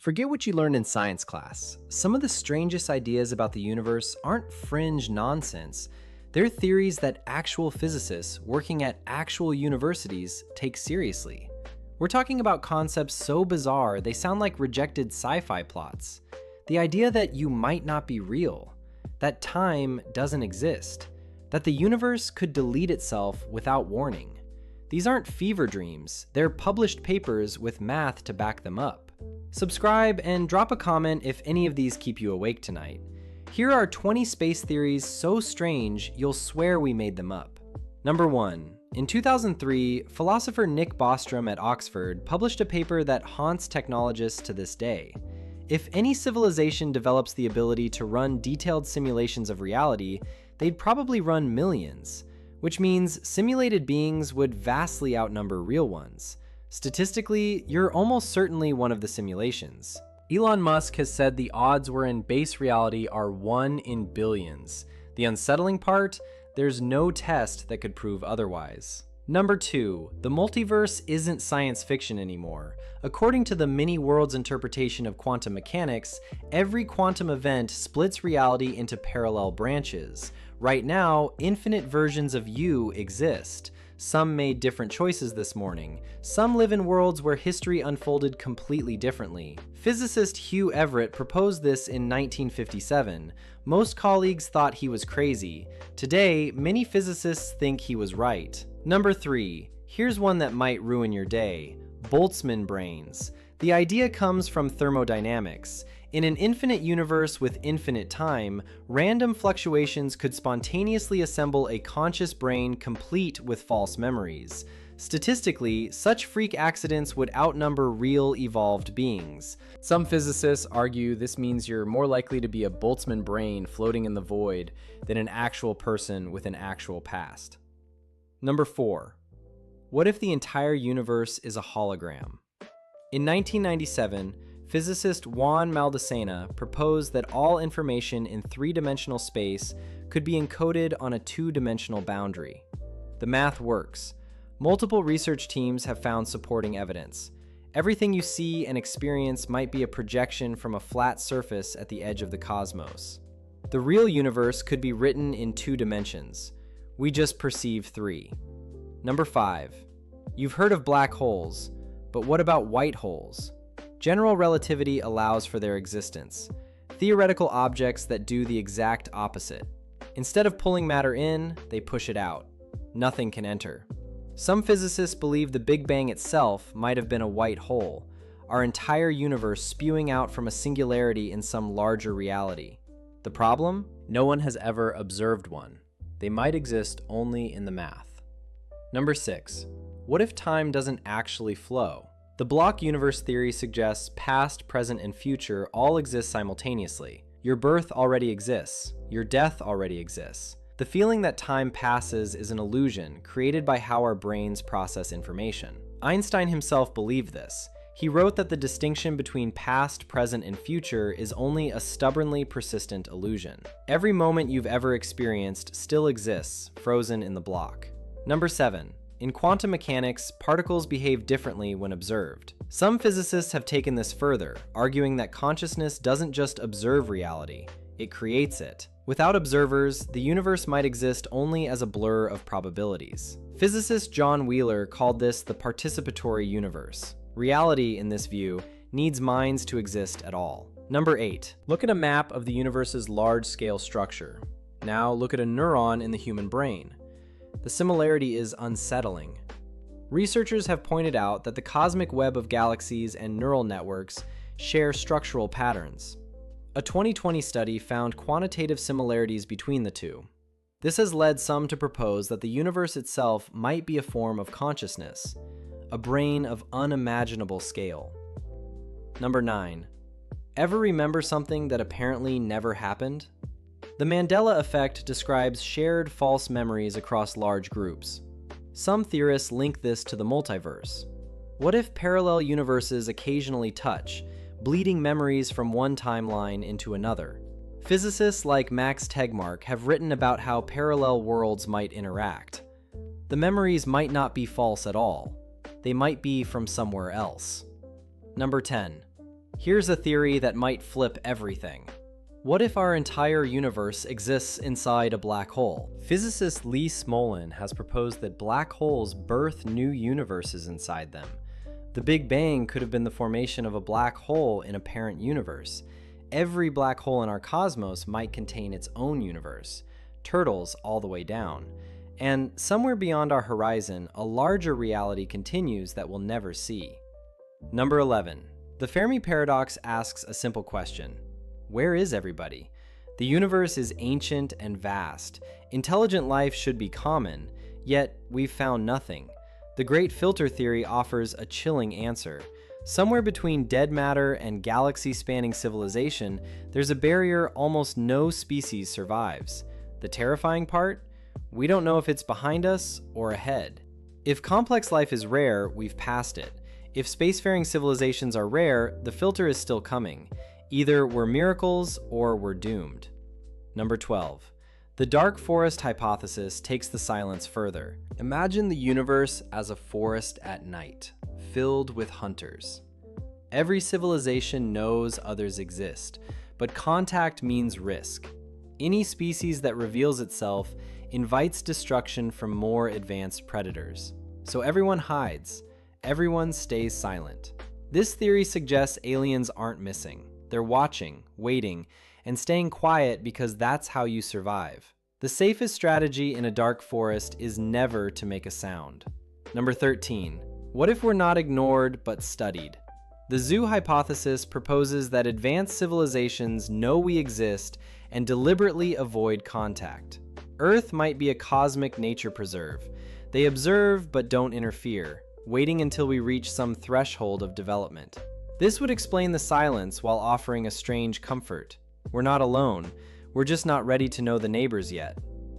Forget what you learned in science class. Some of the strangest ideas about the universe aren't fringe nonsense. They're theories that actual physicists working at actual universities take seriously. We're talking about concepts so bizarre they sound like rejected sci-fi plots. The idea that you might not be real, that time doesn't exist, that the universe could delete itself without warning. These aren't fever dreams, they're published papers with math to back them up. Subscribe and drop a comment if any of these keep you awake tonight. Here are 20 space theories so strange you'll swear we made them up. Number 1. In 2003, philosopher Nick Bostrom at Oxford published a paper that haunts technologists to this day. If any civilization develops the ability to run detailed simulations of reality, they'd probably run millions, which means simulated beings would vastly outnumber real ones. Statistically, you're almost certainly one of the simulations. Elon Musk has said the odds we're in base reality are 1 in billions. The unsettling part? There's no test that could prove otherwise. Number 2, the multiverse isn't science fiction anymore. According to the many worlds interpretation of quantum mechanics, every quantum event splits reality into parallel branches. Right now, infinite versions of you exist. Some made different choices this morning. Some live in worlds where history unfolded completely differently. Physicist Hugh Everett proposed this in 1957. Most colleagues thought he was crazy. Today, many physicists think he was right. Number 3. Here's one that might ruin your day. Boltzmann brains. The idea comes from thermodynamics. In an infinite universe with infinite time, random fluctuations could spontaneously assemble a conscious brain complete with false memories. Statistically, such freak accidents would outnumber real evolved beings. Some physicists argue this means you're more likely to be a Boltzmann brain floating in the void than an actual person with an actual past. Number 4. What if the entire universe is a hologram? In 1997, physicist Juan Maldacena proposed that all information in three-dimensional space could be encoded on a two-dimensional boundary. The math works. Multiple research teams have found supporting evidence. Everything you see and experience might be a projection from a flat surface at the edge of the cosmos. The real universe could be written in 2 dimensions. We just perceive 3. Number 5. You've heard of black holes, but what about white holes? General relativity allows for their existence. Theoretical objects that do the exact opposite. Instead of pulling matter in, they push it out. Nothing can enter. Some physicists believe the Big Bang itself might have been a white hole, our entire universe spewing out from a singularity in some larger reality. The problem? No one has ever observed one. They might exist only in the math. Number 6. What if time doesn't actually flow? The block universe theory suggests past, present, and future all exist simultaneously. Your birth already exists. Your death already exists. The feeling that time passes is an illusion created by how our brains process information. Einstein himself believed this. He wrote that the distinction between past, present, and future is only a stubbornly persistent illusion. Every moment you've ever experienced still exists, frozen in the block. Number 7. In quantum mechanics, particles behave differently when observed. Some physicists have taken this further, arguing that consciousness doesn't just observe reality, it creates it. Without observers, the universe might exist only as a blur of probabilities. Physicist John Wheeler called this the participatory universe. Reality, in this view, needs minds to exist at all. Number 8. Look at a map of the universe's large-scale structure. Now look at a neuron in the human brain. The similarity is unsettling. Researchers have pointed out that the cosmic web of galaxies and neural networks share structural patterns. A 2020 study found quantitative similarities between the two. This has led some to propose that the universe itself might be a form of consciousness, a brain of unimaginable scale. Number 9. Ever remember something that apparently never happened? The Mandela effect describes shared false memories across large groups. Some theorists link this to the multiverse. What if parallel universes occasionally touch, bleeding memories from one timeline into another? Physicists like Max Tegmark have written about how parallel worlds might interact. The memories might not be false at all. They might be from somewhere else. Number 10. Here's a theory that might flip everything. What if our entire universe exists inside a black hole? Physicist Lee Smolin has proposed that black holes birth new universes inside them. The Big Bang could have been the formation of a black hole in a parent universe. Every black hole in our cosmos might contain its own universe, turtles all the way down. And somewhere beyond our horizon, a larger reality continues that we'll never see. Number 11. The Fermi paradox asks a simple question. Where is everybody? The universe is ancient and vast. Intelligent life should be common, yet we've found nothing. The Great Filter Theory offers a chilling answer. Somewhere between dead matter and galaxy-spanning civilization, there's a barrier almost no species survives. The terrifying part? We don't know if it's behind us or ahead. If complex life is rare, we've passed it. If spacefaring civilizations are rare, the filter is still coming. Either we're miracles or we're doomed. Number 12. The dark forest hypothesis takes the silence further. Imagine the universe as a forest at night, filled with hunters. Every civilization knows others exist, but contact means risk. Any species that reveals itself invites destruction from more advanced predators. So everyone hides, everyone stays silent. This theory suggests aliens aren't missing. They're watching, waiting, and staying quiet because that's how you survive. The safest strategy in a dark forest is never to make a sound. Number 13. What if we're not ignored but studied? The zoo hypothesis proposes that advanced civilizations know we exist and deliberately avoid contact. Earth might be a cosmic nature preserve. They observe but don't interfere, waiting until we reach some threshold of development. This would explain the silence while offering a strange comfort. We're not alone. We're just not ready to know the neighbors yet.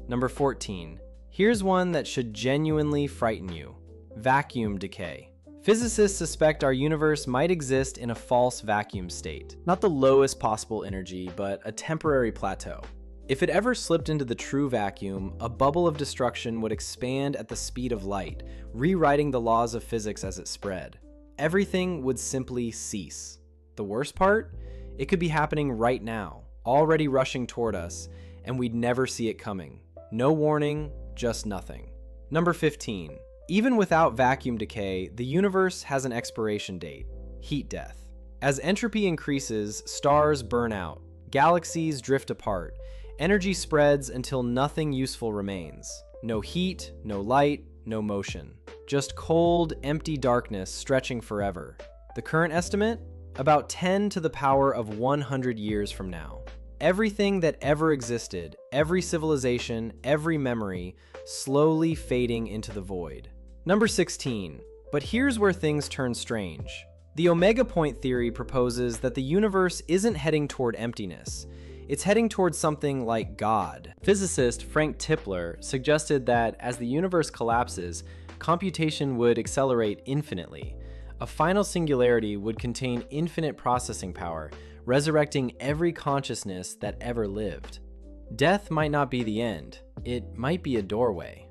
Number 14. Here's one that should genuinely frighten you. Vacuum decay. Physicists suspect our universe might exist in a false vacuum state. Not the lowest possible energy, but a temporary plateau. If it ever slipped into the true vacuum, a bubble of destruction would expand at the speed of light, rewriting the laws of physics as it spread. Everything would simply cease. The worst part? It could be happening right now, already rushing toward us, and we'd never see it coming. No warning, just nothing. Number 15. Even without vacuum decay, the universe has an expiration date: heat death. As entropy increases, stars burn out, galaxies drift apart, energy spreads until nothing useful remains. No heat, no light, no motion. Just cold, empty darkness stretching forever. The current estimate? About 10 to the power of 100 years from now. Everything that ever existed, every civilization, every memory, slowly fading into the void. Number 16. But here's where things turn strange. The Omega Point theory proposes that the universe isn't heading toward emptiness. It's heading towards something like God. Physicist Frank Tipler suggested that as the universe collapses, computation would accelerate infinitely. A final singularity would contain infinite processing power, resurrecting every consciousness that ever lived. Death might not be the end. It might be a doorway.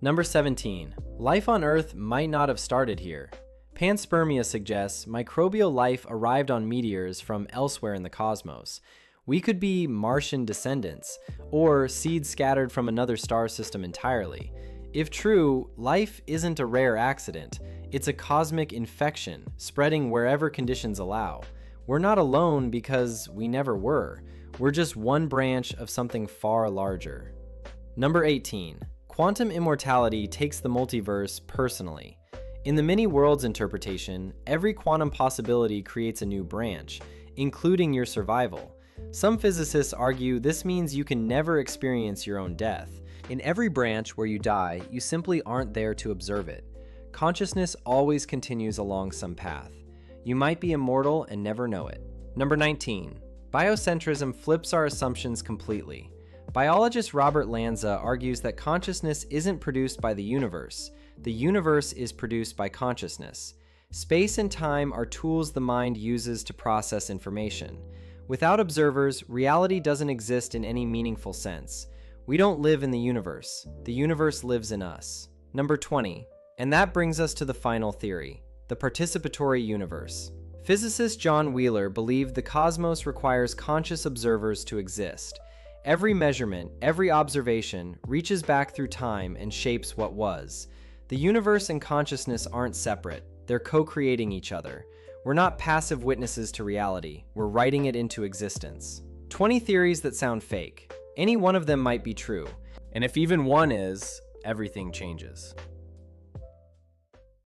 Number 17. Life on Earth might not have started here. Panspermia suggests microbial life arrived on meteors from elsewhere in the cosmos. We could be Martian descendants, or seeds scattered from another star system entirely. If true, life isn't a rare accident. It's a cosmic infection, spreading wherever conditions allow. We're not alone because we never were. We're just one branch of something far larger. Number 18. Quantum immortality takes the multiverse personally. In the many worlds interpretation, every quantum possibility creates a new branch, including your survival. Some physicists argue this means you can never experience your own death. In every branch where you die, you simply aren't there to observe it. Consciousness always continues along some path. You might be immortal and never know it. Number 19. Biocentrism flips our assumptions completely. Biologist Robert Lanza argues that consciousness isn't produced by the universe. The universe is produced by consciousness. Space and time are tools the mind uses to process information. Without observers, reality doesn't exist in any meaningful sense. We don't live in the universe lives in us. Number 20. And that brings us to the final theory, the participatory universe. Physicist John Wheeler believed the cosmos requires conscious observers to exist. Every measurement, every observation, reaches back through time and shapes what was. The universe and consciousness aren't separate, they're co-creating each other. We're not passive witnesses to reality, we're writing it into existence. 20 theories that sound fake. Any one of them might be true. And if even one is, everything changes.